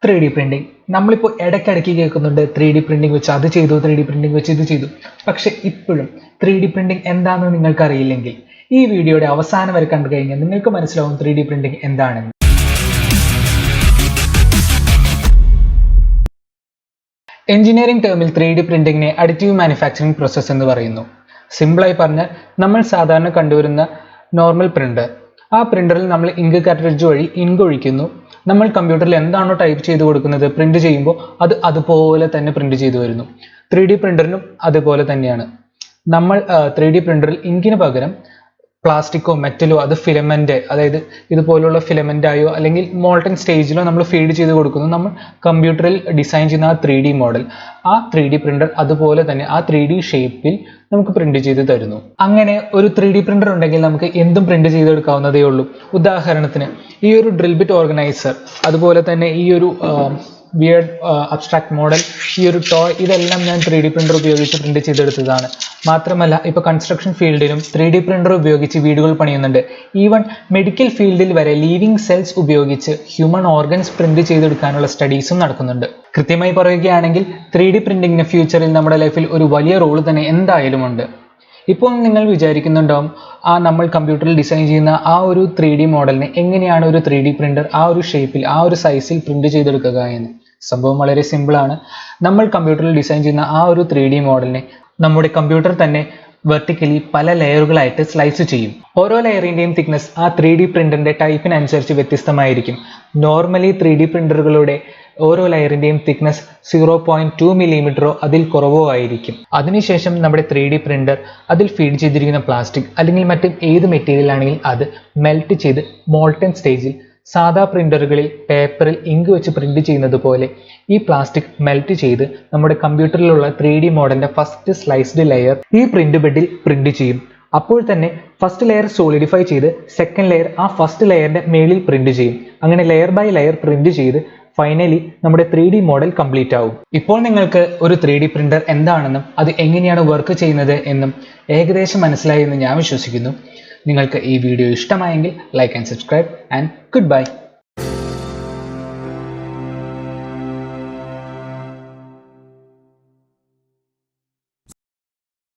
3D printing നമ്മളിപ്പോൾ ഇടയ്ക്കിടയ്ക്ക് കേൾക്കുന്നുണ്ട് 3D പ്രിന്റിംഗ് വെച്ച് അത് ചെയ്തു 3D പ്രിന്റിംഗ് വെച്ച് ഇത് ചെയ്തു. പക്ഷെ ഇപ്പോഴും 3D പ്രിന്റിംഗ് എന്താണെന്ന് നിങ്ങൾക്ക് അറിയില്ലെങ്കിൽ ഈ വീഡിയോയുടെ അവസാനം വരെ കണ്ടു കഴിഞ്ഞാൽ നിങ്ങൾക്ക് മനസ്സിലാവും 3D പ്രിന്റിംഗ് എന്താണെന്ന്. എഞ്ചിനീയറിംഗ് ടേമിൽ 3D പ്രിന്റിംഗിനെ അഡിറ്റീവ് മാനുഫാക്ചറിംഗ് പ്രോസസ്സ് എന്ന് പറയുന്നു. സിമ്പിളായി പറഞ്ഞാൽ നമ്മൾ സാധാരണ കണ്ടുവരുന്ന നോർമൽ പ്രിന്റർ, ആ പ്രിന്ററിൽ നമ്മൾ ഇങ്ക് കാർട്രിഡ്ജ് വഴി ഇങ്ക് ഒഴിക്കുന്നു. നമ്മൾ കമ്പ്യൂട്ടറിൽ എന്താണോ ടൈപ്പ് ചെയ്ത് കൊടുക്കുന്നത് പ്രിന്റ് ചെയ്യുമ്പോൾ അത് അതുപോലെ തന്നെ പ്രിന്റ് ചെയ്തു വരുന്നു. 3D പ്രിന്ററിനും അതുപോലെ തന്നെയാണ്. നമ്മൾ 3D പ്രിന്ററിൽ ഇങ്കിന് പകരം പ്ലാസ്റ്റിക്കോ മെറ്റലോ അത് ഫിലമെന്റ്, അതായത് ഇതുപോലുള്ള ഫിലമെന്റ് ആയോ അല്ലെങ്കിൽ മോൾട്ടൺ സ്റ്റേജിലോ നമ്മൾ ഫീഡ് ചെയ്ത് കൊടുക്കുന്നു. നമ്മൾ കമ്പ്യൂട്ടറിൽ ഡിസൈൻ ചെയ്യുന്ന ആ 3D മോഡൽ, ആ 3D പ്രിന്റർ അതുപോലെ തന്നെ ആ 3D ഷേപ്പിൽ നമുക്ക് പ്രിന്റ് ചെയ്ത് തരുന്നു. അങ്ങനെ ഒരു 3D പ്രിന്റർ ഉണ്ടെങ്കിൽ നമുക്ക് എന്തും പ്രിന്റ് ചെയ്തെടുക്കാവുന്നതേ ഉള്ളൂ. ഉദാഹരണത്തിന് ഈ ഒരു ഡ്രിൽ ബിറ്റ് ഓർഗനൈസർ, അതുപോലെ തന്നെ ഈ ഒരു വിയർഡ് അബ്സ്ട്രാക്ട് മോഡൽ, ഈ ഒരു ടോയ്, ഇതെല്ലാം ഞാൻ 3D പ്രിന്റർ ഉപയോഗിച്ച് പ്രിന്റ് ചെയ്തെടുത്തതാണ്. മാത്രമല്ല ഇപ്പോൾ കൺസ്ട്രക്ഷൻ ഫീൽഡിലും 3D പ്രിന്റർ ഉപയോഗിച്ച് വീടുകൾ പണിയുന്നുണ്ട്. ഈവൻ മെഡിക്കൽ ഫീൽഡിൽ വരെ ലിവിങ് സെൽസ് ഉപയോഗിച്ച് ഹ്യൂമൻ ഓർഗൻസ് പ്രിന്റ് ചെയ്തെടുക്കാനുള്ള സ്റ്റഡീസും നടക്കുന്നുണ്ട്. കൃത്യമായി പറയുകയാണെങ്കിൽ 3D പ്രിന്റിംഗിന് ഫ്യൂച്ചറിൽ നമ്മുടെ ലൈഫിൽ ഒരു വലിയ റോൾ തന്നെ എന്തായാലും ഉണ്ട്. ഇപ്പോൾ നിങ്ങൾ വിചാരിക്കുന്നുണ്ടാവും, നമ്മൾ കമ്പ്യൂട്ടറിൽ ഡിസൈൻ ചെയ്യുന്ന ആ ഒരു 3D മോഡലിനെ എങ്ങനെയാണ് ഒരു 3D പ്രിന്റർ ആ ഒരു ഷേപ്പിൽ ആ ഒരു സൈസിൽ പ്രിന്റ് ചെയ്തെടുക്കുക എന്ന്. സംഭവം വളരെ സിമ്പിളാണ്. നമ്മൾ കമ്പ്യൂട്ടറിൽ ഡിസൈൻ ചെയ്യുന്ന ആ ഒരു 3D മോഡലിനെ നമ്മുടെ കമ്പ്യൂട്ടർ തന്നെ വെർട്ടിക്കലി പല ലെയറുകളായിട്ട് സ്ലൈസ് ചെയ്യും. ഓരോ ലെയറിൻ്റെയും തിക്നെസ് ആ 3D പ്രിന്ററിന്റെ ടൈപ്പിനനുസരിച്ച് വ്യത്യസ്തമായിരിക്കും. നോർമലി 3D പ്രിന്ററുകളുടെ ഓരോ ലെയറിൻ്റെയും തിക്നെസ് 0.2 മില്ലിമീറ്ററോ അതിൽ കുറവോ ആയിരിക്കും. അതിനുശേഷം നമ്മുടെ 3D പ്രിന്റർ അതിൽ ഫീഡ് ചെയ്തിരിക്കുന്ന പ്ലാസ്റ്റിക് അല്ലെങ്കിൽ മറ്റ് ഏത് മെറ്റീരിയൽ ആണെങ്കിൽ അത് മെൽറ്റ് ചെയ്ത് മോൾട്ടൺ സ്റ്റേജിൽ സാധാ പ്രിന്ററുകളിൽ പേപ്പറിൽ ഇങ്ക് വെച്ച് പ്രിന്റ് ചെയ്യുന്നത് പോലെ ഈ പ്ലാസ്റ്റിക് മെൽറ്റ് ചെയ്ത് നമ്മുടെ കമ്പ്യൂട്ടറിലുള്ള 3D മോഡലിന്റെ ഫസ്റ്റ് സ്ലൈസ്ഡ് ലെയർ ഈ പ്രിന്റ് ബെഡിൽ പ്രിന്റ് ചെയ്യും. അപ്പോൾ തന്നെ ഫസ്റ്റ് ലെയർ സോളിഡിഫൈ ചെയ്ത് സെക്കൻഡ് ലെയർ ആ ഫസ്റ്റ് ലെയറിന്റെ മേളിൽ പ്രിന്റ് ചെയ്യും. അങ്ങനെ ലെയർ ബൈ ലെയർ പ്രിന്റ് ചെയ്ത് ഫൈനലി നമ്മുടെ 3D മോഡൽ കംപ്ലീറ്റ് ആവും. ഇപ്പോൾ നിങ്ങൾക്ക് ഒരു 3D പ്രിന്റർ എന്താണെന്നും അത് എങ്ങനെയാണ് വർക്ക് ചെയ്യുന്നത് എന്നും ഏകദേശം മനസ്സിലായി എന്ന് ഞാൻ വിശ്വസിക്കുന്നു. നിങ്ങൾക്ക് ഈ വീഡിയോ ഇഷ്ടമായെങ്കിൽ like and subscribe and good bye.